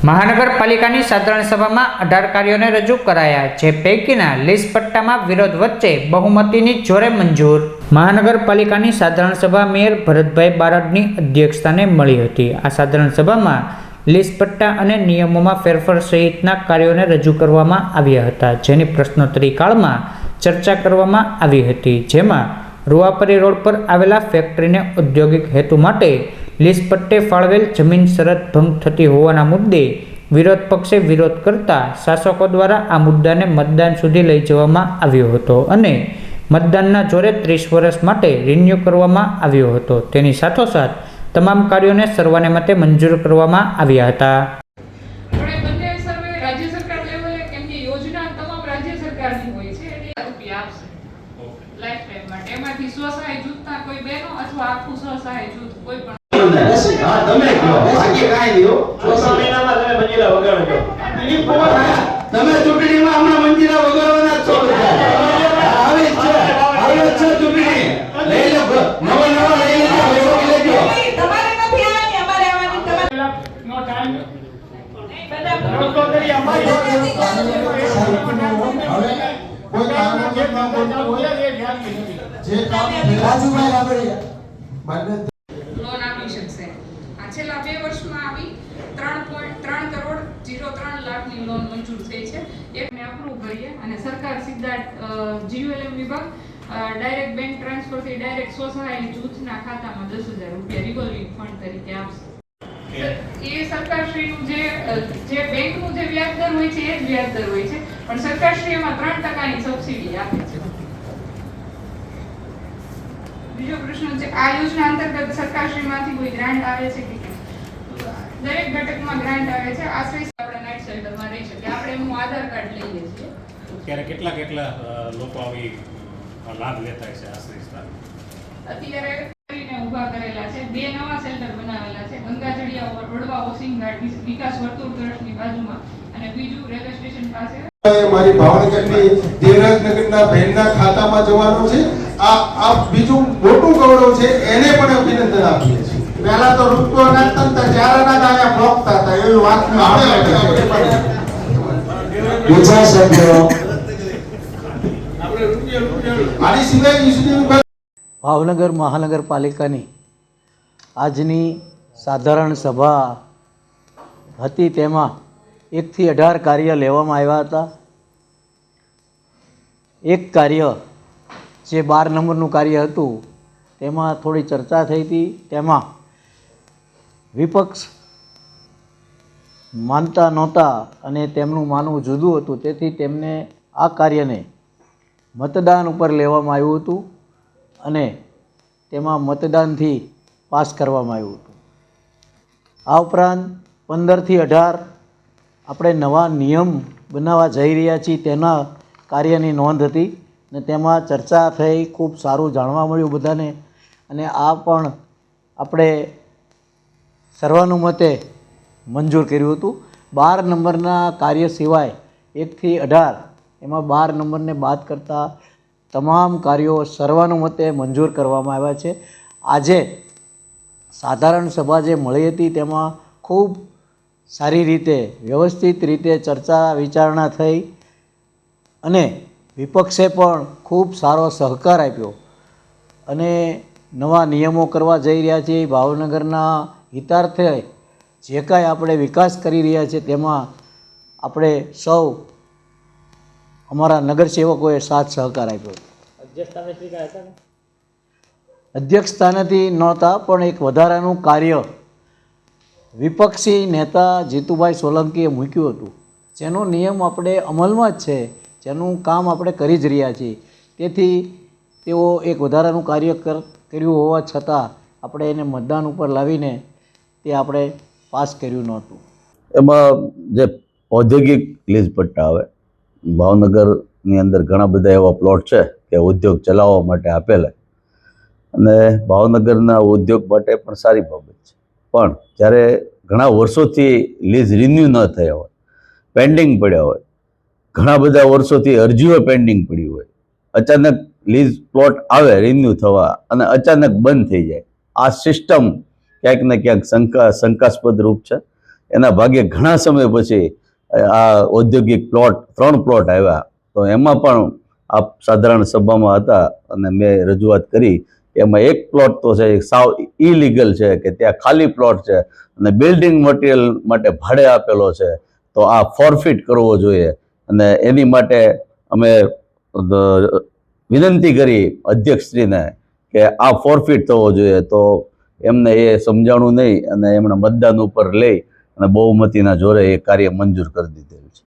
મહાનગરપાલિકાની સાધારણ સભામાં 18 કાર્યોને રજૂ કરાયા, જે પૈકીના લીઝ પટ્ટામાં વિરોધ વચ્ચે બહુમતીની જોરે મંજૂર. મહાનગરપાલિકાની સાધારણ સભા મેયર ભરતભાઈ બારડની અધ્યક્ષસ્થાને મળી હતી. આ સાધારણ સભામાં લીઝ પટ્ટા અને નિયમોમાં ફેરફાર સહિતના કાર્યોને રજૂ કરવામાં આવ્યા હતા, જેની પ્રશ્નોત્તરી કાળમાં ચર્ચા કરવામાં આવી હતી. જેમાં રૂવાપરી રોડ પર આવેલા ફેક્ટરીને ઔદ્યોગિક હેતુ માટે લીઝ પટ્ટે ફાળવેલ જમીન શરત ભંગ થતી હોવાના મુદ્દે વિરોધ પક્ષે વિરોધ કરતા શાસકો દ્વારા આ મુદ્દાને મતદાન સુધી લઈ જવામાં આવ્યો હતો અને મતદાનના જોરે 30 વર્ષ માટે રિન્યુ કરવામાં આવ્યો હતો. તેની સાથોસાથ તમામ કાર્યોને સર્વાનુમતે મંજૂર કરવામાં આવ્યા હતા. સ્વસહાય જૂથના કોઈ બહેનો અથવા આખું સ્વસહાય જૂથ કોઈ પણ હા તમે કહો બાકી કાઈ નહીં હો. 6 મહિનામાં તમે મંજીરા વગાડજો. તમે ચૂંટણીમાં હમણાં મંજીરા વગાડવાના છો. આવે છે ચૂંટણી લઈ લો, નવા લઈ લેજો. તમારે નથી આવવાની, અમારે આવવાની. તમારે નો ટાઈમ રોકો કરી અમારી કોઈ કામ હોય એ ધ્યાન નથી. જે કામ રાજુભાઈ રાબડિયા લોન આપી શકશે. આ છેલ્લા 2 વર્ષમાં આવી 3.3 કરોડ 03 લાખની લોન મંજૂર થઈ છે. એકને અપ્રૂવ કરીએ અને સરકાર સીધા જીયુએલએમ વિભાગ ડાયરેક્ટ બેંક ટ્રાન્સફરથી ડાયરેક્ટ સ્વસહાય જૂથના ખાતામાં 10,000 રૂપિયા રિવોલ્વિંગ ફંડ તરીકે આપશે. એ સરકારશ્રીનું જે બેંકનું જે વ્યાજ દર હોય છે એ જ વ્યાજ દર હોય છે, પણ સરકારશ્રી એમાં 3% સબસિડી આપે છે. બીજો પ્રશ્ન છે, આ યોજના અંતર્ગત સરકારશ્રીમાંથી કોઈ ગ્રાન્ટ આવે છે કે કેમ? દરેક ઘટકમાં ગ્રાન્ટ આવે છે. આશ્રય આપણે નાઇટ શેલ્ટરમાં રહી શકીએ. આપણે એનું આધાર કાર્ડ લઈએ છીએ. ત્યારે કેટલા લોકો આવી લાભ લેતા છે આશ્રય સ્થાન? અત્યારે ઉભા કરેલા છે. 2 નવા શેલ્ટર બનાવેલા છે, ગંગાજળિયા વડવા હોસિંગ ગાર્ડ વિકાસ વર્તુળ ટ્રસ્ટની બાજુમાં અને બીજું રેલવે સ્ટેશન પાસે. મારી ભાવનગરની દેવરાજનગરના બહેનના ખાતામાં જવાનું છે. આ બીજું મોટું ગૌરવ છે, એને પણ અભિનંદન આપીએ છીએ. પહેલા તો રૂપિયો નાખતા હતા, ત્યારે ના આયા બ્લોકતા હતા, એવી વાત બીજા સભ્યો આની સિવાય ઈસુની ભાવનગર મહાનગરપાલિકાની આજની સાધારણ સભા હતી. તેમાં 1 થી 18 કાર્ય લેવામાં આવ્યા હતા. એક કાર્ય જે 12 નંબરનું કાર્ય હતું તેમાં થોડી ચર્ચા થઈ હતી. તેમાં વિપક્ષ માનતા નહોતા અને તેમનું માનવું જુદું હતું, તેથી તેમને આ કાર્યને મતદાન ઉપર લેવામાં આવ્યું હતું અને તેમાં મતદાનથી પાસ કરવામાં આવ્યું હતું. આ ઉપરાંત 15 થી 18 આપણે નવા નિયમ બનાવવા જઈ રહ્યા છીએ તેના કાર્યની નોંધ હતી ને તેમાં ચર્ચા થઈ. ખૂબ સારું જાણવા મળ્યું બધાને અને આ પણ આપણે સર્વાનુમતે મંજૂર કર્યું હતું. 12 નંબરના કાર્ય સિવાય 1 થી 18 એમાં 12 નંબરને બાદ કરતાં તમામ કાર્યો સર્વાનુમતે મંજૂર કરવામાં આવ્યા છે. આજે સાધારણ સભા જે મળી હતી તેમાં ખૂબ સારી રીતે વ્યવસ્થિત રીતે ચર્ચા વિચારણા થઈ અને વિપક્ષે પણ ખૂબ સારો સહકાર આપ્યો અને નવા નિયમો કરવા જઈ રહ્યા છીએ. ભાવનગરના હિતાર્થે જે કાંઈ આપણે વિકાસ કરી રહ્યા છીએ તેમાં આપણે સૌ અમારા નગરસેવકોએ સાથ સહકાર આપ્યો. અધ્યક્ષ સ્થાનેથી નહોતા, પણ એક વધારાનું કાર્ય વિપક્ષી નેતા જીતુભાઈ સોલંકીએ મૂક્યું હતું, જેનો નિયમ આપણે અમલમાં જ છે, જેનું કામ આપણે કરી જ રહ્યા છીએ. તેથી તેઓ એક વધારાનું કાર્ય કર્યું હોવા છતાં આપણે એને મતદાન ઉપર લાવીને તે આપણે પાસ કર્યું નહોતું. એમાં જે ઔદ્યોગિક લીઝ પટ્ટા આવે, ભાવનગરની અંદર ઘણા બધા એવા પ્લોટ છે કે ઉદ્યોગ ચલાવવા માટે આપેલા અને ભાવનગરના ઉદ્યોગ માટે પણ સારી બાબત છે. પણ જ્યારે ઘણા વર્ષોથી લીઝ રિન્યુ ન થયા હોય, પેન્ડિંગ પડ્યા હોય, ઘણા બધા વર્ષોથી અરજીઓ પેન્ડિંગ પડી હોય, અચાનક લીઝ પ્લોટ આવે રિન્યુ થવા અને અચાનક બંધ થઈ જાય, આ સિસ્ટમ ક્યાંક ને ક્યાંક શંકાસ્પદ રૂપ છે. એના ભાગ્યે ઘણા સમય પછી આ ઔદ્યોગિક પ્લોટ 3 પ્લોટ આવ્યા. તો એમાં પણ આપ સાધારણ સભામાં હતા અને મેં રજૂઆત કરી. એમાં એક પ્લોટ તો છે સાવ ઇલીગલ છે, કે ત્યાં ખાલી પ્લોટ છે અને બિલ્ડિંગ મટીરિયલ માટે ભાડે આપેલો છે. તો આ ફોરફિટ કરવો જોઈએ અને એની માટે અમે વિનંતી કરી અધ્યક્ષશ્રીને કે આ ફોરફિટ થવો જોઈએ. તો એમને એ સમજાણું નહીં અને એમણે મતદાન ઉપર લઈ અને બહુમતીના જોરે એ કાર્ય મંજૂર કરી દીધેલું છે.